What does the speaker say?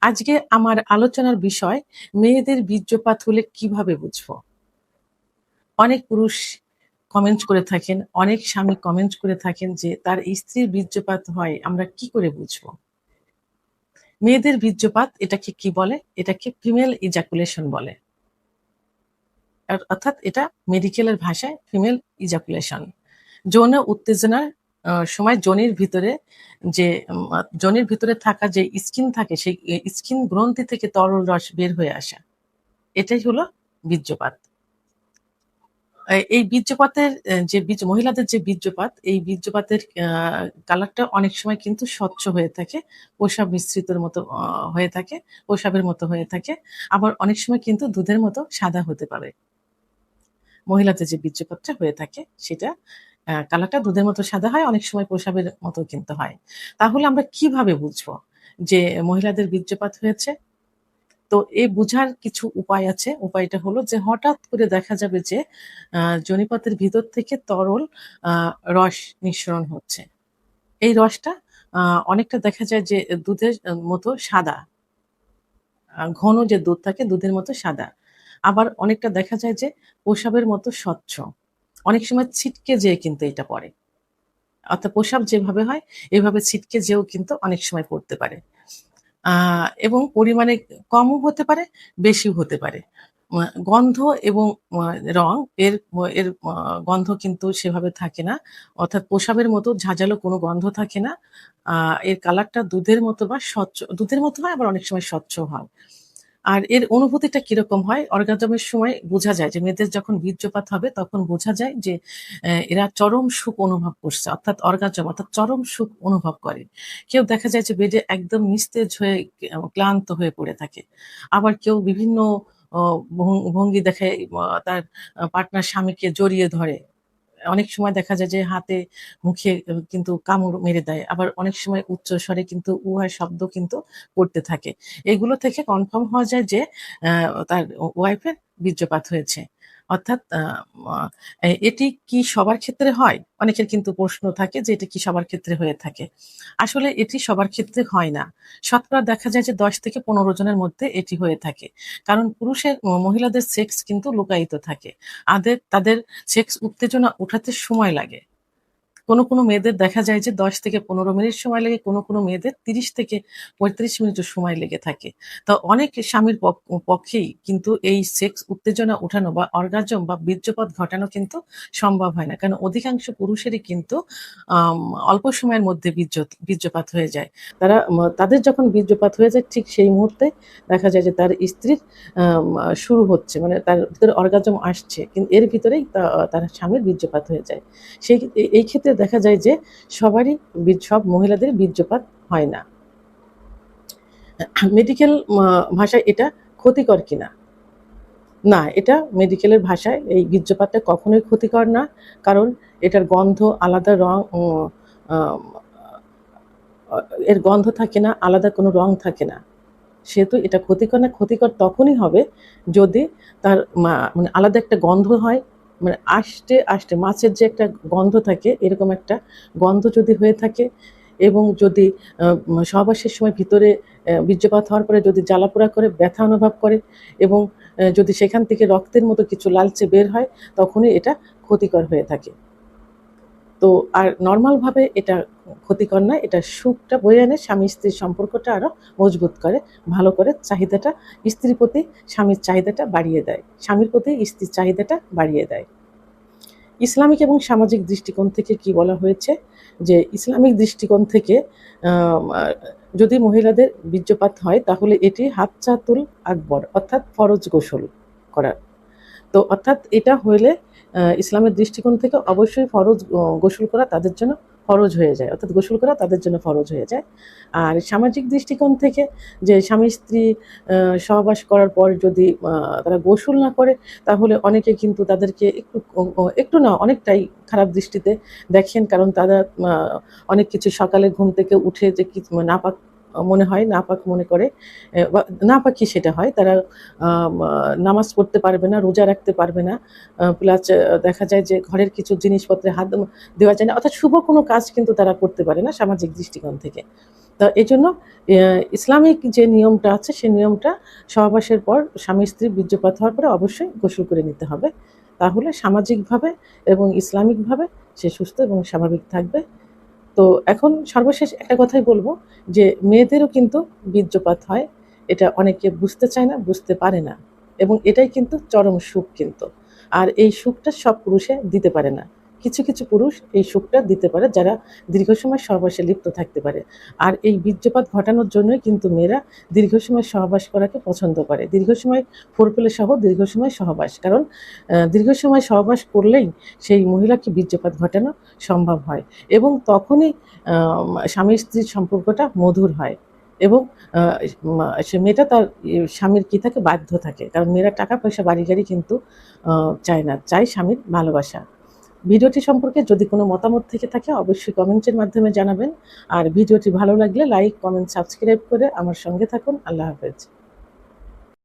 আজকে আমার আলোচনার বিষয় মেয়েদের বীর্যপাত হলে কিভাবে বুঝবো? অনেক পুরুষ কমেন্ট করে থাকেন, অনেক স্বামী কমেন্ট করে থাকেন যে তার স্ত্রীর বীর্যপাত হয় আমরা কি করে বুঝবো? মেয়েদের বীর্যপাত এটাকে কি বলে? এটাকে ফিমেল ইজাকুলেশন বলে। অর্থাৎ এটা মেডিকেলের ভাষায় ফিমেল ইজাকুলেশন। যৌন উত্তেজনার সময় যোনির ভিতরে যে যোনির ভিতরে থাকা যে স্কিন থাকে সেই স্কিন গ্রন্থি থেকে তরল রস বের হয়ে আসা। এটাই হলো বীর্যপাত। এই বীর্যপাতের যে মহিলাদের যে বীর্যপাত, এই বীর্যপাতের কালারটা অনেক সময় কিন্তু স্বচ্ছ হয়ে থাকে। প্রসাব মিশ্রিতর মতো হয়ে থাকে, প্রসাবের মতো হয়ে থাকে। আবার অনেক সময় কিন্তু দুধের মতো সাদা হতে পারে। মহিলাদের যে বীর্যপাতটা হয়ে থাকে সেটা কালারটা দুধের মতো সাদা হয়, অনেক সময় প্রসাবের মতো কিন্তু হয়। তাহলে আমরা কিভাবে বুঝবো যে মহিলাদের বীর্যপাত হয়েছে? তো এই বুঝার কিছু উপায় আছে। উপায়টা হলো যে হঠাৎ করে দেখা যাবে যে যোনিপথের ভিতর থেকে তরল আ রস নিঃসরণ হচ্ছে। এই রসটা আ অনেকটা দেখা যায় যে দুধের মতো সাদা। ঘন যে দুধ থাকে দুধের মতো সাদা। আবার অনেকটা দেখা যায় যে প্রসাবের মতো স্বচ্ছ। অনেক সময় ছিটকে যেয়ে কিন্তু এটা পড়ে। অর্থাৎ প্রসাব যেভাবে হয় এভাবে ছিটকে যেয়েও কিন্তু অনেক সময় পড়তে পারে। আ এবং পরিমাণে কমও হতে পারে, বেশিও হতে পারে। গন্ধ এবং আ রং এর গন্ধ কিন্তু সেভাবে থাকে না। অর্থাৎ প্রসাবের মতো ঝাঁঝালো কোনো গন্ধ থাকে না। আ এর কালারটা দুধের মতো বা স্বচ্ছ দুধের মতো হয় আবার অনেক সময় স্বচ্ছও হয়। আর এর অনুভূতিটা কিরকম হয়? অর্গাজমের সময় বোঝা যায় যে মেয়েদের যখন বীর্যপাত হবে তখন বোঝা যায় যে এরা চরম সুখ অনুভব করছে। অর্থাৎ অর্গাজম অর্থাৎ চরম সুখ অনুভব করে। কেউ দেখা যায় যে বেডে একদম নিস্তেজ হয়ে ক্লান্ত হয়ে পড়ে থাকে। আবার কেউ বিভিন্ন অ ভঙ্গি দেখায় তার পার্টনার স্বামীকে জড়িয়ে ধরে। অনেক সময় দেখা যায় যে হাতে মুখে কিন্তু কামড় মেরে দেয়। আবার অনেক সময় উচ্চস্বরে কিন্তু উহার শব্দ কিন্তু করতে থাকে। এগুলো থেকে কনফার্ম হওয়া যায় যে তার ওয়াইফের বীর্যপাত হয়েছে। অর্থাৎ আ মা এটি কি সবার ক্ষেত্রে হয়? অনেকের কিন্তু প্রশ্ন থাকে যে এটি কি সবার ক্ষেত্রে হয়ে থাকে? আসলে এটি সবার ক্ষেত্রে হয় না। শতকরা দেখা যায় যে ১০ থেকে ১৫ জনের মধ্যে এটি হয়ে থাকে। কারণ মহিলাদের সেক্স কিন্তু লুকায়িত থাকে। তাদের সেক্স উত্তেজনা উঠাতে সময় লাগে। কোনো মেয়েদের দেখা যায় যে ১০ থেকে ১৫ মিনিট সময় লাগে, কোনো মেয়েদের ৩০ থেকে ৩৫ মিনিটও সময় লেগে থাকে। তো অনেক স্বামীর পক্ষেই কিন্তু এই সেক্স উত্তেজনা উঠানো বা অর্গাজম বা বীর্যপাত ঘটানো কিন্তু সম্ভব হয় না। কারণ অধিকাংশ পুরুষেরই কিন্তু আম অল্প সময়ের মধ্যে বীর্যপাত হয়ে যায়। তাদের যখন বীর্যপাত হয়ে যায় ঠিক সেই মুহূর্তে দেখা যায় যে তার স্ত্রীর শুরু হচ্ছে। মানে তার ভিতরে অর্গাজম আসছে। কিন্তু এর ভিতরেই তার স্বামীর বীর্যপাত হয়ে যায়। এই ক্ষেত্রে দেখা যায় যে সবারই সব মহিলাদের বীর্যপাত হয় না। মেডিকেল ভাষায় এটা ক্ষতিকর কিনা? না, এটা মেডিকেলের ভাষায় এই বীর্যপাতটা কখনোই ক্ষতিকর না। কারণ এটার গন্ধ, আলাদা রং আম আ এর গন্ধ থাকে না, আলাদা কোনো রং থাকে না। সেহেতু এটা ক্ষতিকর না, ক্ষতিকর তখনই হবে যদি তার মানে আলাদা একটা গন্ধ হয়, মানে আষ্টে মাছের যে একটা গন্ধ থাকে এরকম একটা গন্ধ যদি হয়ে থাকে এবং যদি সহবাসের সময় ভিতরে বীর্যপাত হওয়ার পরে যদি জ্বালাপোড়া করে, ব্যথা অনুভব করে এবং যদি সেখান থেকে রক্তের মতো কিছু লালচে বের হয় তখনই এটা ক্ষতিকর হয়ে থাকে। তো আর নরমাল ভাবে এটা ক্ষতিকর নয়। এটা সুখটা বয়ে আনে, স্বামী-স্ত্রীর সম্পর্কটা আরো মজবুত করে, ভালো করে চাহিদাটা স্ত্রীর প্রতি স্বামীর চাহিদাটা বাড়িয়ে দেয়। স্বামীর প্রতি স্ত্রীর চাহিদাটা বাড়িয়ে দেয়। ইসলামিক এবং সামাজিক দৃষ্টিকোণ থেকে কি বলা হয়েছে? যে ইসলামিক দৃষ্টিকোণ থেকে আম আ যদি মহিলাদের বীর্যপাত হয় তাহলে এটি হাজ্জাতুল আকবর অর্থাৎ ফরজ গোসল করা। তো অর্থাৎ এটা হইলে ইসলামের দৃষ্টিকোণ থেকে অবশ্যই ফরজ গোসল করা তাদের জন্য ফরজ হয়ে যায়। অর্থাৎ গোসল করা তাদের জন্য ফরজ হয়ে যায়। আর সামাজিক দৃষ্টিকোণ থেকে যে স্বামী-স্ত্রী আ সহবাস করার পর যদি তারা গোসল না করে তাহলে অনেকে কিন্তু তাদেরকে একটু না অনেকটাই খারাপ দৃষ্টিতে দেখেন। কারণ তারা আ অনেক কিছু সকালে ঘুম থেকে উঠে যে নাপাক মনে হয়, নাপাক মনে করে বা নাপাকই সেটা হয়। তারা মা নামাজ পড়তে পারবে না, রোজা রাখতে পারবে না। প্লাস দেখা যায় যে ঘরের কিছু জিনিসপত্রে হাত দেওয়া যায় না। অর্থাৎ শুভ কোনো কাজ কিন্তু তারা করতে পারে না সামাজিক দৃষ্টিকোণ থেকে। তা এই জন্য ইসলামিক যে নিয়মটা আছে সেই নিয়মটা সহবাসের পর স্বামী স্ত্রী বীর্যপাত হওয়ার পরে অবশ্যই গোসল করে নিতে হবে। তাহলে সামাজিকভাবে এবং ইসলামিকভাবে সে সুস্থ এবং স্বাভাবিক থাকবে। তো এখন সর্বশেষ একটা কথাই বলব যে মেয়েদেরও কিন্তু বীর্যপাত হয়। এটা অনেকে বুঝতে চায় না, বুঝতে পারে না। এবং এটাই কিন্তু চরম সুখ কিন্তু। আর এই সুখটা সব পুরুষে দিতে পারে না। কিছু, কিছু পুরুষ এই সুখটা দিতে পারে যারা দীর্ঘ সময় সহবাসে লিপ্ত থাকতে পারে। আর এই বীর্যপাত ঘটানোর জন্যই কিন্তু মেয়েরা দীর্ঘ সময় সহবাস করাকে পছন্দ করে। দীর্ঘ সময় ফোরপ্লে সহ দীর্ঘ সময় সহবাস। কারণ দীর্ঘ সময় সহবাস করলেই সেই মহিলাকে বীর্যপাত ঘটানো সম্ভব হয়। এবং তখনই স্বামী স্ত্রীর সম্পর্কটা মধুর হয় এবং সে মেয়েটা তার স্বামীর কি থাকে বাধ্য থাকে, কারণ মেয়েরা টাকা পয়সা বাড়ি গাড়ি কিন্তু চায় না, চায় স্বামীর ভালোবাসা। ভিডিওটি সম্পর্কে যদি কোনো মতামত থেকে থাকে অবশ্যই কমেন্টের মাধ্যমে জানাবেন। আর ভিডিওটি ভালো লাগলে লাইক, কমেন্ট, সাবস্ক্রাইব করে আমার সঙ্গে থাকুন। আল্লাহ হাফেজ।